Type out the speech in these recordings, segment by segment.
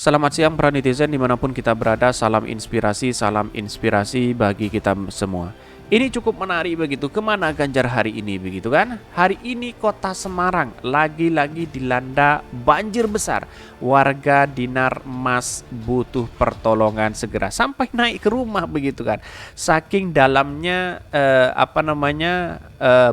Selamat siang para netizen dimanapun kita berada, salam inspirasi bagi kita semua. Ini cukup menarik begitu, kemana Ganjar hari ini begitu kan? Hari ini kota Semarang lagi-lagi dilanda banjir besar. Warga Dinar Mas butuh pertolongan segera sampai naik ke rumah begitu kan. Saking dalamnya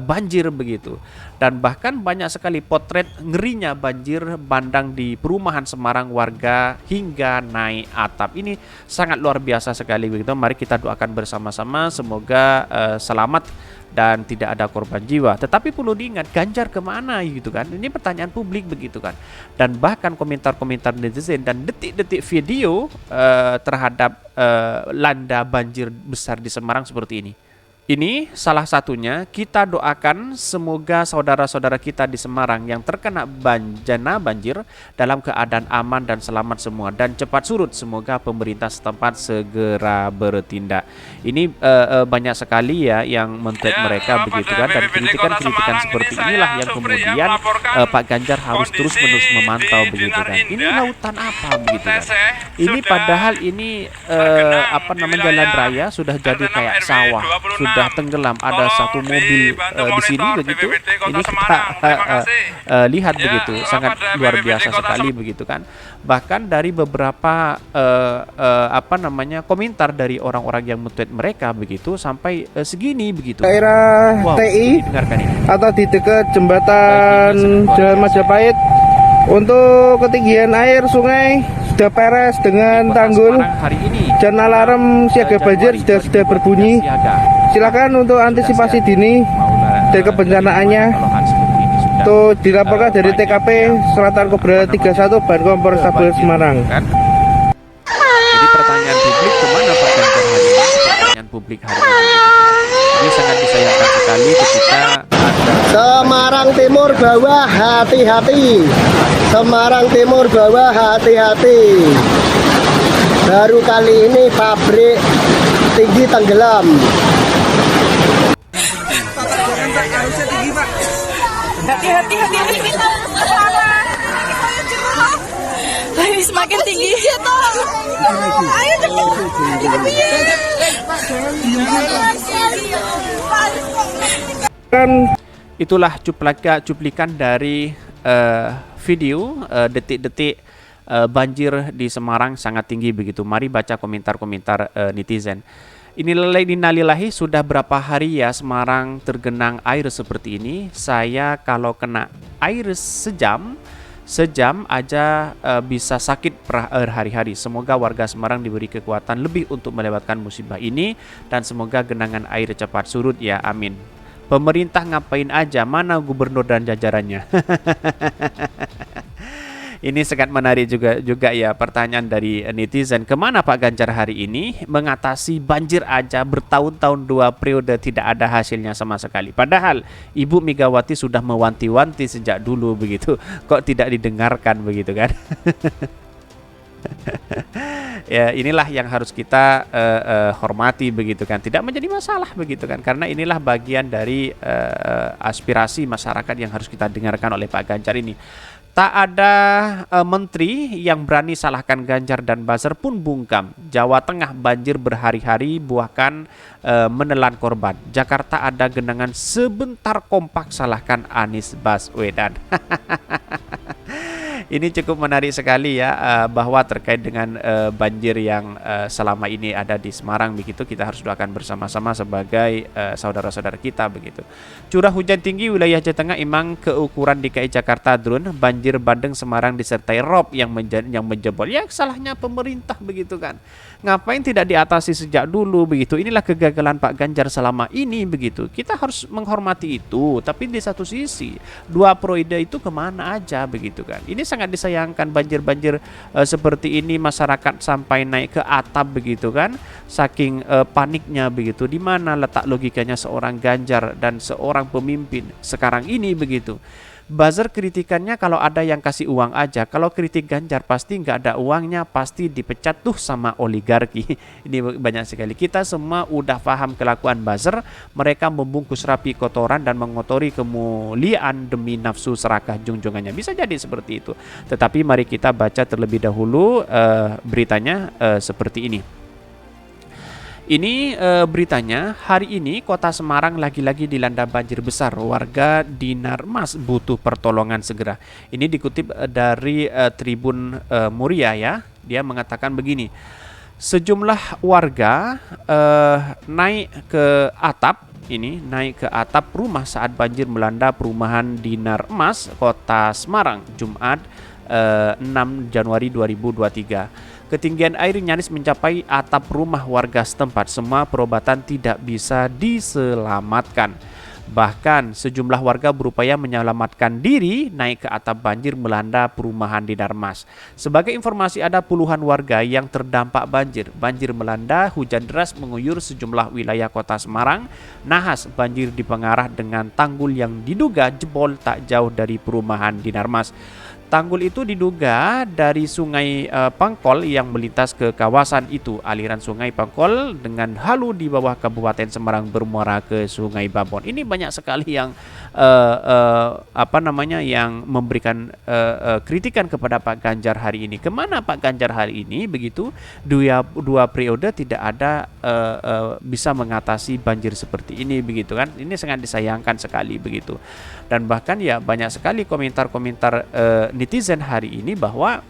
banjir begitu. Dan bahkan banyak sekali potret ngerinya banjir bandang di perumahan Semarang warga hingga naik atap. Ini sangat luar biasa sekali begitu. Mari kita doakan bersama-sama semoga selamat dan tidak ada korban jiwa. Tetapi perlu diingat, Ganjar kemana gitu kan? Ini pertanyaan publik begitu kan. Dan bahkan komentar-komentar netizen dan detik-detik video terhadap landa banjir besar di Semarang seperti ini. Ini salah satunya, kita doakan semoga saudara-saudara kita di Semarang yang terkena bencana banjir dalam keadaan aman dan selamat semua dan cepat surut. Semoga pemerintah setempat segera bertindak. Ini banyak sekali ya yang men-tweet mereka begitu kan, dan kritikan-kritikan seperti inilah yang kemudian Pak Ganjar harus terus-menerus memantau begitu kan. Ini lautan apa begitu kan? Ini padahal ini jalan raya sudah jadi kayak sawah. Sudah tenggelam, ada satu mobil di sini begitu. Ini kita lihat begitu, sangat luar biasa sekali begitu kan. Bahkan dari beberapa komentar dari orang-orang yang men-tweet mereka begitu sampai segini begitu. Daerah TI atau di dekat jembatan Jalan Majapahit, untuk ketinggian air sungai sudah peres dengan tanggul dan alarm siaga banjir sudah berbunyi. Silakan untuk antisipasi dini dari kebencanaannya itu dilaporkan dari TKP Selatan Kobra 31 Bankom Polrestabes Semarang. Jadi pertanyaan publik kemana Pak Ganjar hari ini? Pertanyaan publik hari ini. Ini sangat disayangkan sekali ketika Semarang Timur bawah hati-hati. Semarang Timur bawah hati-hati. Baru kali ini pabrik tinggi tenggelam. Hati-hati kita ayo semakin tinggi. Ayo itulah cuplikan dari video detik-detik banjir di Semarang sangat tinggi begitu. Mari baca komentar-komentar netizen. Innalillahi, sudah berapa hari ya Semarang tergenang air seperti ini. Saya kalau kena air sejam aja bisa sakit berhari-hari. Semoga warga Semarang diberi kekuatan lebih untuk melewatkan musibah ini dan semoga genangan air cepat surut ya, amin. Pemerintah ngapain aja, mana gubernur dan jajarannya? Ini sangat menarik juga ya pertanyaan dari netizen. Kemana Pak Ganjar hari ini? Mengatasi banjir aja bertahun-tahun 2 periode tidak ada hasilnya sama sekali. Padahal Ibu Megawati sudah mewanti-wanti sejak dulu begitu. Kok tidak didengarkan begitu kan? Ya, inilah yang harus kita hormati begitu kan. Tidak menjadi masalah begitu kan. Karena inilah bagian dari aspirasi masyarakat yang harus kita dengarkan oleh Pak Ganjar ini. Tak ada menteri yang berani salahkan Ganjar dan buzzer pun bungkam. Jawa Tengah banjir berhari-hari buahkan menelan korban. Jakarta ada genangan sebentar kompak salahkan Anies Baswedan. Ini cukup menarik sekali ya, bahwa terkait dengan banjir yang selama ini ada di Semarang begitu, kita harus doakan bersama-sama sebagai saudara-saudara kita begitu. Curah hujan tinggi wilayah Jawa Tengah imang keukuran DKI Jakarta drone, banjir bandang Semarang disertai rob yang menjebol. Ya salahnya pemerintah begitu kan. Ngapain tidak diatasi sejak dulu begitu. Inilah kegagalan Pak Ganjar selama ini begitu. Kita harus menghormati itu, tapi di satu sisi 2 periode itu kemana aja begitu kan. Ini sangat disayangkan banjir-banjir seperti ini, masyarakat sampai naik ke atap begitu kan, saking paniknya begitu. Di mana letak logikanya seorang Ganjar dan seorang pemimpin sekarang ini begitu. Buzzer kritikannya kalau ada yang kasih uang aja. Kalau kritik Ganjar pasti nggak ada uangnya, pasti dipecat tuh sama oligarki. Ini banyak sekali. Kita semua udah paham kelakuan buzzer. Mereka membungkus rapi kotoran dan mengotori kemuliaan demi nafsu serakah junjungannya. Bisa jadi seperti itu. Tetapi mari kita baca terlebih dahulu beritanya seperti ini. Ini beritanya, hari ini kota Semarang lagi-lagi dilanda banjir besar. Warga Dinar Mas butuh pertolongan segera. Ini dikutip dari Tribun Muria ya. Dia mengatakan begini. Sejumlah warga naik ke atap rumah saat banjir melanda perumahan Dinar Mas, kota Semarang, Jumat 6 Januari 2023. Ketinggian air nyaris mencapai atap rumah warga setempat. Semua perobatan tidak bisa diselamatkan. Bahkan sejumlah warga berupaya menyelamatkan diri naik ke atap banjir melanda perumahan di Darmas. Sebagai informasi, ada puluhan warga yang terdampak banjir. Banjir melanda, hujan deras mengguyur sejumlah wilayah kota Semarang. Nahas banjir dipengaruhi dengan tanggul yang diduga jebol tak jauh dari perumahan di Darmas. Tanggul itu diduga dari sungai Pangkol yang melintas ke kawasan itu. Aliran sungai Pangkol dengan halu di bawah Kabupaten Semarang bermuara ke sungai Babon. Ini banyak sekali yang yang memberikan kritikan kepada Pak Ganjar hari ini. Kemana Pak Ganjar hari ini? Begitu dua periode tidak ada bisa mengatasi banjir seperti ini, begitu kan? Ini sangat disayangkan sekali begitu. Dan bahkan ya banyak sekali komentar-komentar netizen hari ini bahwa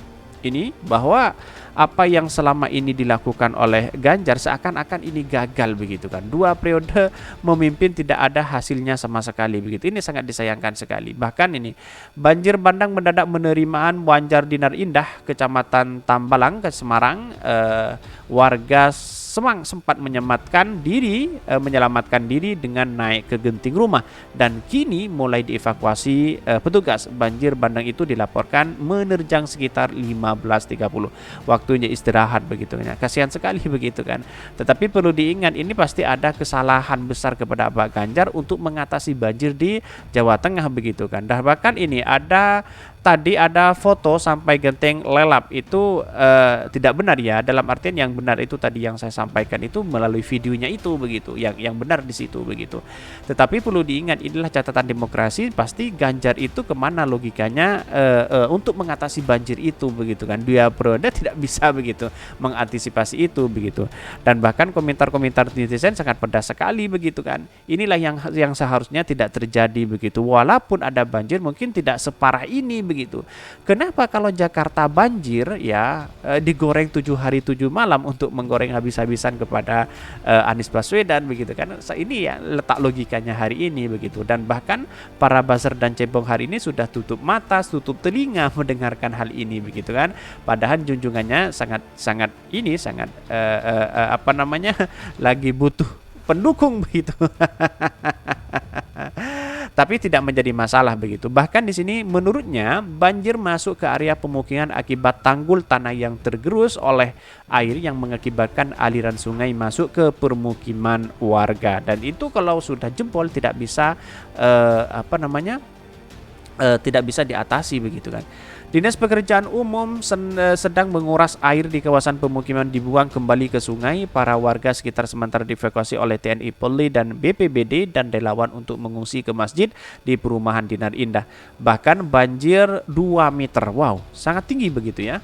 apa yang selama ini dilakukan oleh Ganjar seakan-akan ini gagal begitu kan. 2 periode memimpin tidak ada hasilnya sama sekali begitu. Ini sangat disayangkan sekali. Bahkan ini banjir bandang mendadak menerimaan Banjar Dinar Indah, Kecamatan Tambalang ke Semarang. Warga Semang sempat menyelamatkan diri dengan naik ke genting rumah dan kini mulai dievakuasi petugas. Banjir bandang itu dilaporkan menerjang sekitar 15.30. Waktunya istirahat begitu kan. Kasihan sekali begitu kan. Tetapi perlu diingat, ini pasti ada kesalahan besar kepada Pak Ganjar untuk mengatasi banjir di Jawa Tengah begitu kan. Dan bahkan ini tadi ada foto sampai genteng lelap itu tidak benar ya. Dalam artian yang benar itu tadi yang saya sampaikan itu melalui videonya itu begitu. Yang benar di situ begitu. Tetapi perlu diingat, inilah catatan demokrasi. Pasti Ganjar itu kemana logikanya untuk mengatasi banjir itu begitu kan. 2 periode tidak bisa begitu mengantisipasi itu begitu. Dan bahkan komentar-komentar netizen sangat pedas sekali begitu kan. Inilah yang seharusnya tidak terjadi begitu. Walaupun ada banjir mungkin tidak separah ini begitu. Kenapa kalau Jakarta banjir ya digoreng 7 hari 7 malam untuk menggoreng habis-habisan kepada Anies Baswedan begitu kan. Ini ya letak logikanya hari ini begitu. Dan bahkan para buzzer dan cebong hari ini sudah tutup mata, tutup telinga mendengarkan hal ini begitu kan. Padahal junjungannya sangat lagi butuh pendukung begitu. Tapi tidak menjadi masalah begitu. Bahkan di sini menurutnya banjir masuk ke area pemukiman akibat tanggul tanah yang tergerus oleh air yang mengakibatkan aliran sungai masuk ke permukiman warga. Dan itu kalau sudah jebol tidak bisa tidak bisa diatasi begitu kan. Dinas Pekerjaan Umum sedang menguras air di kawasan pemukiman dibuang kembali ke sungai. Para warga sekitar sementara dievakuasi oleh TNI Polri dan BPBD dan relawan untuk mengungsi ke masjid di perumahan Dinar Indah. Bahkan banjir 2 meter. Wow, sangat tinggi begitu ya.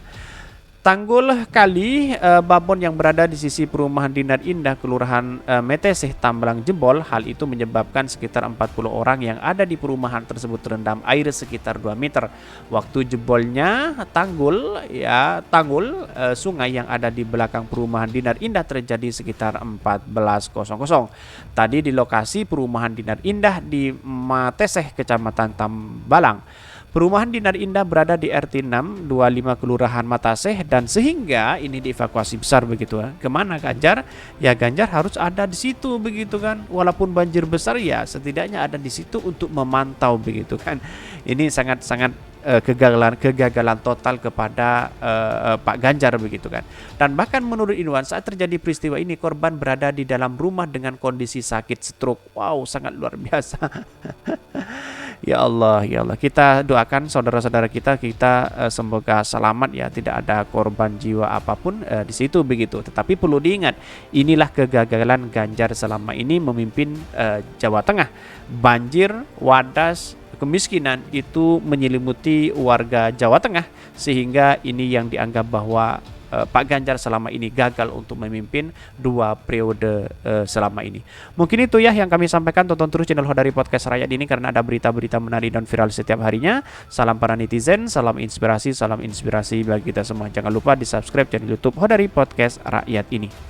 Tanggul kali Babon yang berada di sisi perumahan Dinar Indah, Kelurahan Meteseh, Tambalang jebol. Hal itu menyebabkan sekitar 40 orang yang ada di perumahan tersebut terendam air sekitar 2 meter. Waktu jebolnya tanggul sungai yang ada di belakang perumahan Dinar Indah terjadi sekitar 14.00. Tadi di lokasi perumahan Dinar Indah di Meteseh, Kecamatan Tambalang. Perumahan Dinar Indah berada di RT 6 25 Kelurahan Mataseh dan sehingga ini dievakuasi besar begitu kan. Kemana Ganjar? Ya Ganjar harus ada di situ begitu kan. Walaupun banjir besar ya setidaknya ada di situ untuk memantau begitu kan. Ini sangat-sangat kegagalan total kepada Pak Ganjar begitu kan. Dan bahkan menurut Inwan saat terjadi peristiwa ini korban berada di dalam rumah dengan kondisi sakit stroke. Wow, sangat luar biasa. Ya Allah, ya Allah. Kita doakan saudara-saudara kita semoga selamat ya, tidak ada korban jiwa apapun di situ begitu. Tetapi perlu diingat, inilah kegagalan Ganjar selama ini memimpin Jawa Tengah. Banjir, wadas, kemiskinan itu menyelimuti warga Jawa Tengah, sehingga ini yang dianggap bahwa Pak Ganjar selama ini gagal untuk memimpin 2 periode selama ini. Mungkin itu ya yang kami sampaikan. Tonton terus channel Hodari Podcast Rakyat ini karena ada berita-berita menarik dan viral setiap harinya. Salam para netizen, salam inspirasi bagi kita semua. Jangan lupa di subscribe channel YouTube Hodari Podcast Rakyat ini.